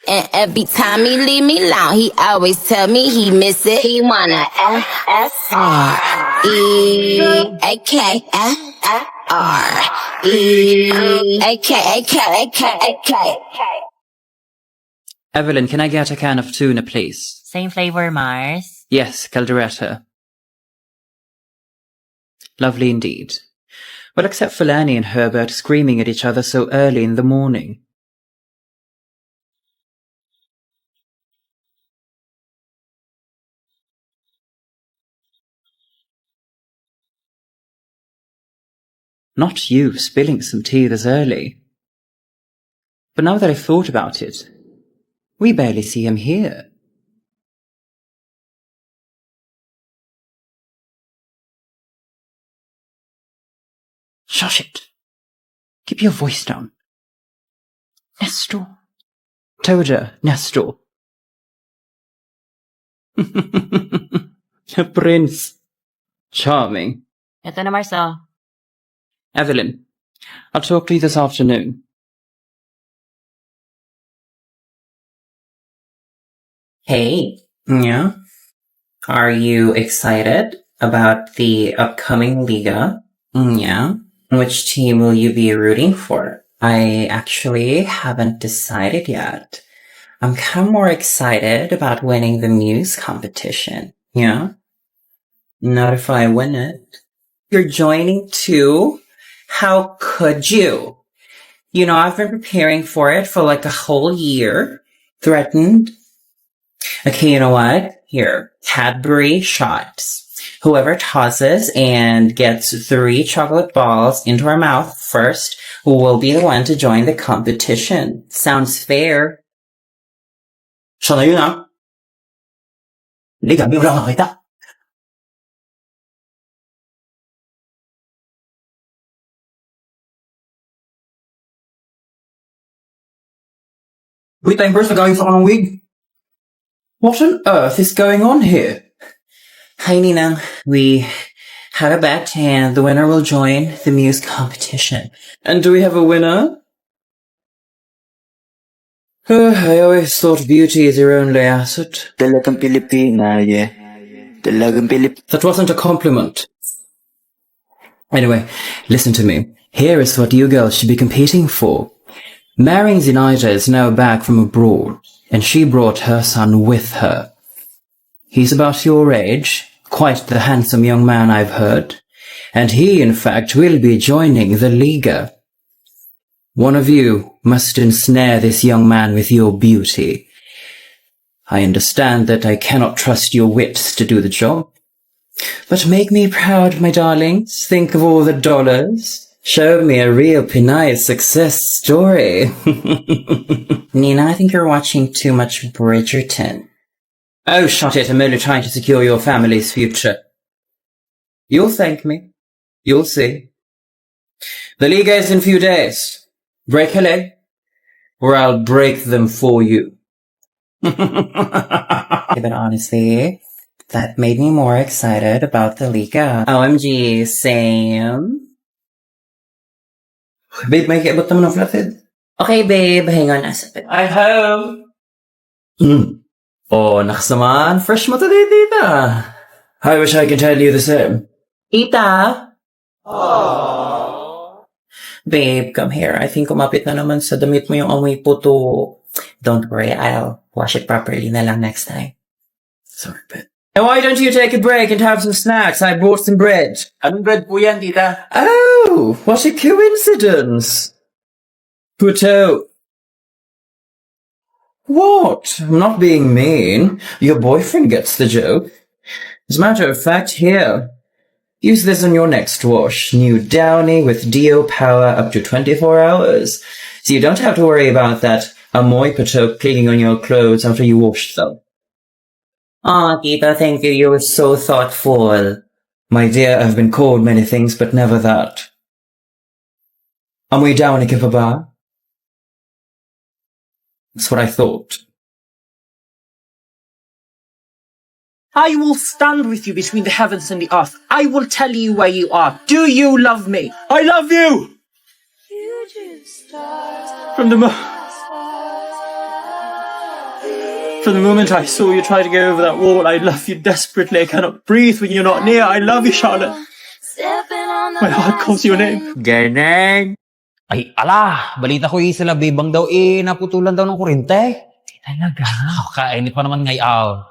And every time he leave me alone, he always tell me he miss it. He wanna F-S-R-E-A-K-A-K-A-K-A-K. Evelyn, can I get a can of tuna, please? Same flavor, Mars. Yes, calderetta. Lovely indeed. Well, except for Lanny and Herbert screaming at each other so early in the morning. Not you spilling some tea this early. But now that I've thought about it, we barely see him here. Shush it. Keep your voice down. Nestor. Toda, Nestor. A prince. Charming. Ito na, Mars, oh. Evelyn, I'll talk to you this afternoon. Hey, Yeah? are you excited about the upcoming Liga? Yeah? Which team will you be rooting for? I actually haven't decided yet. I'm kind of more excited about winning the Muse competition. Yeah? Not if I win it. You're joining too? How could you? You know, I've been preparing for it for like a whole year. Threatened. Okay, you know what? Here, Cadbury shots. Whoever tosses and gets 3 chocolate balls into our mouth first will be the one to join the competition. Sounds fair. Siya na yun, ha? Liga, may wala ka kita. Wait, tayong first, nagawin sa kanong wig. What on earth is going on here? Hi, Ninang. We have a bet and the winner will join the Muse competition. And do we have a winner? I always thought beauty is your only asset. Talagang Pilipina, yeah. Talagang Pilip... That wasn't a compliment. Anyway, listen to me. Here is what you girls should be competing for. Marrying Zenaida is now back from abroad, and she brought her son with her. He's about your age, quite the handsome young man I've heard, and he, in fact, will be joining the Liga. One of you must ensnare this young man with your beauty. I understand that I cannot trust your wits to do the job. But make me proud, my darlings. Think of all the dollars. Show me a real Pinay success story. Nina, I think you're watching too much Bridgerton. Oh, shut it. I'm only trying to secure your family's future. You'll thank me. You'll see. The Liga is in a few days. Break a leg, or I'll break them for you. But honestly, that made me more excited about the Liga. OMG, same. Babe, may kiabot naman ng flathead. Okay, babe, hang on a second. I have. Oh, nakasamaan. Fresh mo today, tita. I wish I could tell you the same. Tita? Babe, come here. I think kumapit na naman sa damit mo yung amoy puto. Don't worry, I'll wash it properly na lang next time. Sorry, but... And why don't you take a break and have some snacks? I brought some bread. Anong bread po yan, tita? Oh, what a coincidence. Puto. What? I'm not being mean. Your boyfriend gets the joke. As a matter of fact, here. Use this on your next wash. New Downy with Dio power up to 24 hours. So you don't have to worry about that amoy puto clinging on your clothes after you wash them. Aw, tita, thank you. You were so thoughtful. My dear, I've been called many things, but never that. Amoy Downy ka pa ba? That's what I thought. I will stand with you between the heavens and the earth. I will tell you where you are. Do you love me? I love you! From the From the moment I saw you try to get over that wall, I love you desperately. I cannot breathe when you're not near. I love you, Charlotte. My heart calls your name. Ganun. Ay, ala! Balita ko yung sila bibang daw naputulan daw ng kurente. Talaga? Kainit pa naman ngayon.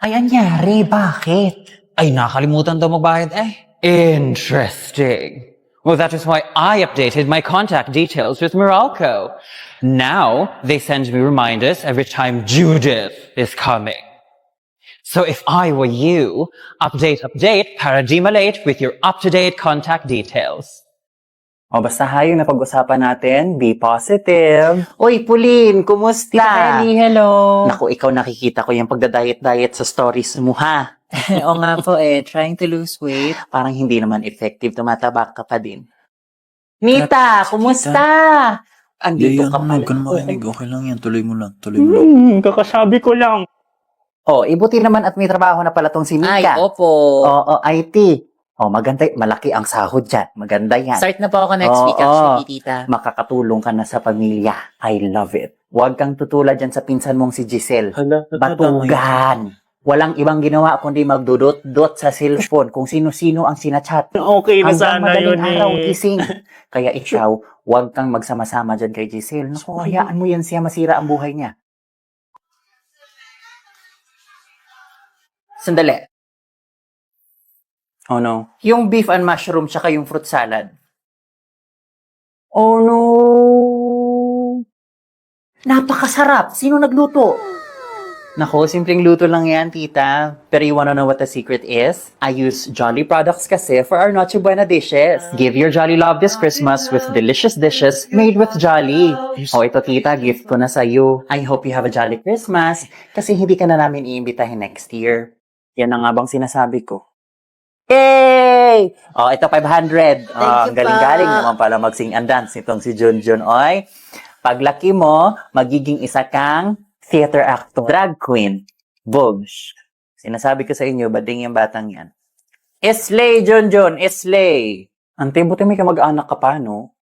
Ay, anyari? Bakit? Ay, nakalimutan daw magbayad Interesting. Well, that is why I updated my contact details with Meralco. Now, they send me reminders every time Judith is coming. So if I were you, update para di malate with your up-to-date contact details. O basta yung napag-usapan natin, be positive. Uy, Pauline, kumusta? Tita Ellie, hello. Naku, ikaw nakikita ko yung pagda-diet sa stories mo, ha? Oo nga po trying to lose weight. Parang hindi naman effective, tumataba ka pa din. Nita, kumusta? Andito ka pala. Huwag ka na makinig. Okay lang yan. Tuloy mo lang. Tuloy mo lang. Kakasabi ko lang. Oh, ibuti naman at may trabaho na pala tong si Ay, Mika. opo. Oo, IT. Oh, maganda. Malaki ang sahod dyan. Maganda yan. Start na po ako next week actually, tita. Makakatulong ka na sa pamilya. I love it. Huwag kang tutulad dyan sa pinsan mong si Giselle. Batugan. Walang ibang ginawa kundi magdudot-dot sa cellphone kung sino-sino ang sinachat. Okay na Hanggang sana madaling yun araw gising. Kaya ikaw, huwag kang magsama-sama dyan kay Giselle. Naku, hayaan mo yan siya masira ang buhay niya. Sandali. Oh no. Yung beef and mushroom tsaka yung fruit salad. Oh no. Napakasarap. Sino nagluto? Nako, simpleng luto lang yan, tita. Pero you wanna know what the secret is? I use Jolly products kasi for our Noche Buena dishes. Give your Jolly love this Christmas with delicious dishes made with Jolly. Oh, ito tita, gift ko na sa'yo. I hope you have a Jolly Christmas kasi hindi ka na namin iimbitahin next year. Yan ang nga bang sinasabi ko. Yay! Oh, ito 500. Ang galing-galing naman pala mag-sing and dance itong si Junjun. Oy, paglaki mo, magiging isa kang theater actor, drag queen, Bogs. Sinasabi ko sa inyo, bading yung batang yan. Islay, Junjun, Islay. Ante, buti may kamag-anak ka pa, no?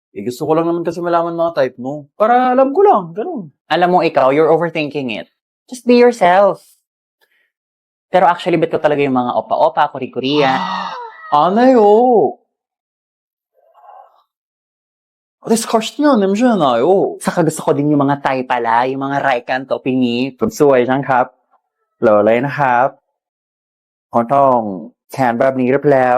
Gusto ko lang naman kasi malaman mga type mo. Para alam ko lang. Ganun. Alam mo ikaw, you're overthinking it. Just be yourself. Pero actually, bet ko talaga yung mga opa-opa, kuri-kuriya. Anayo. Discuss niya, nemsiya na yo. Saka gusto ko din yung mga Thai pala, yung mga Raikan Topingi, ผมสวยจังครับหล่อเลยนะครับคงต้องแขนแบบนี้หรือเปล่า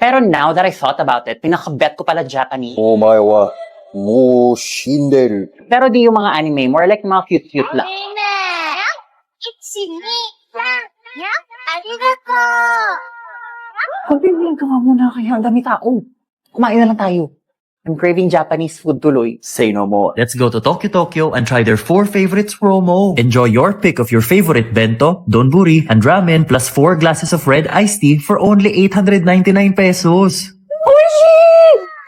Pero now that I thought about it, pinaka-bet ko pala Japanese. お前はもう死んでる。 Pero di yung mga anime, more like mga cute-cute lang. 1,2,3,4,5,6,7,8,9,10. Gawa muna kaya, ang dami tao. Kumain na lang tayo. I'm craving Japanese food tuloy. Say no more. Let's go to Tokyo and try their 4 favorites promo. Enjoy your pick of your favorite bento, donburi, and ramen plus 4 glasses of red iced tea for only 899 pesos.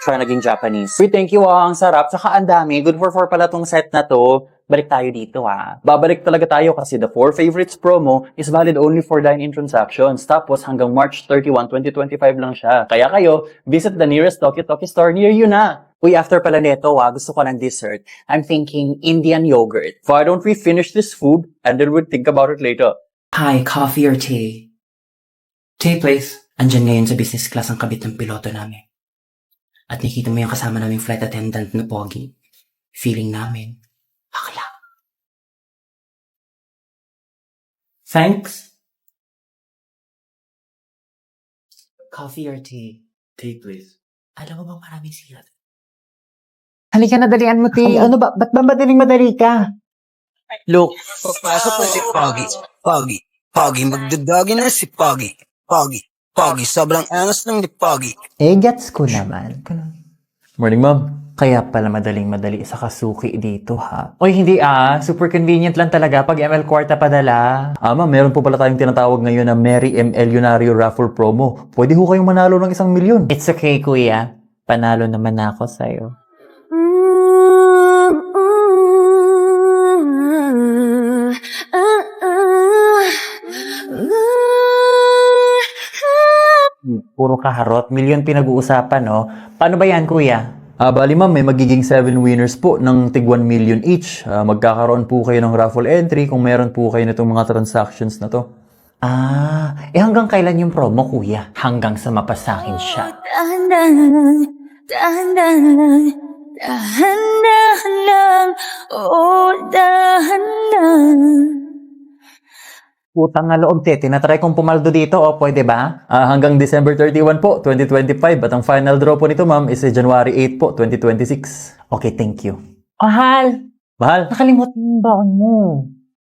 Try naging Japanese. Uy, thank you Ang sarap. Saka ang dami. Good for 4 pala tong set na to. Balik tayo dito Babalik talaga tayo kasi the 4 favorites promo is valid only for dine-in transactions. Tapos hanggang March 31, 2025 lang siya. Kaya kayo, visit the nearest Tokyo store near you na. Uy, after pala neto gusto ko ng dessert. I'm thinking Indian yogurt. Why don't we finish this food and then we'll think about it later? Hi, coffee or tea? Tea, please. Andyan ngayon sa business class ang kabit ng piloto namin. At nakita mo yung kasama naming flight attendant na pogi. Feeling namin, bakla. Thanks. Coffee or tea? Tea, please. Alam mo bang maraming silat? Halika na, dalian mo, Ti. Ano ba? Ba't ba madali ka? Look, Papasok na si Pogi. Pogi, magdadagi na si Pogi. Pogi, sobrang angas lang ni Pogi. Gets ko naman. morning ma'am. Kaya pala madaling-madali sa kasuki dito, Oy, hindi super convenient lang talaga pag ML Kwarta padala. Ma'am, meron po pala tayong tinatawag ngayon na Merry ML Lunario Raffle Promo. Pwede ho kayong manalo ng 1 milyon. It's okay, kuya. Panalo naman ako sa'yo. Puro kaharot. Milyon pinag-uusapan, no? Paano ba yan, kuya? Bali ma'am, may magiging 7 winners po ng tig 1 million each. Magkakaroon po kayo ng raffle entry kung meron po kayo nitong mga transactions na to. Hanggang kailan yung promo, kuya? Hanggang sa mapasakin siya. Dahan-dahan, dahan-dahan lang, dahan-dahan lang, oh, dahan-dahan. Utang nga loob, te. Tinatry kong pumaldo dito, pwede ba? Hanggang December 31 po, 2025. At ang final draw po nito ma'am is January 8 po, 2026. Okay, thank you. Mahal! Mahal, Nakalimutan mo ba mo?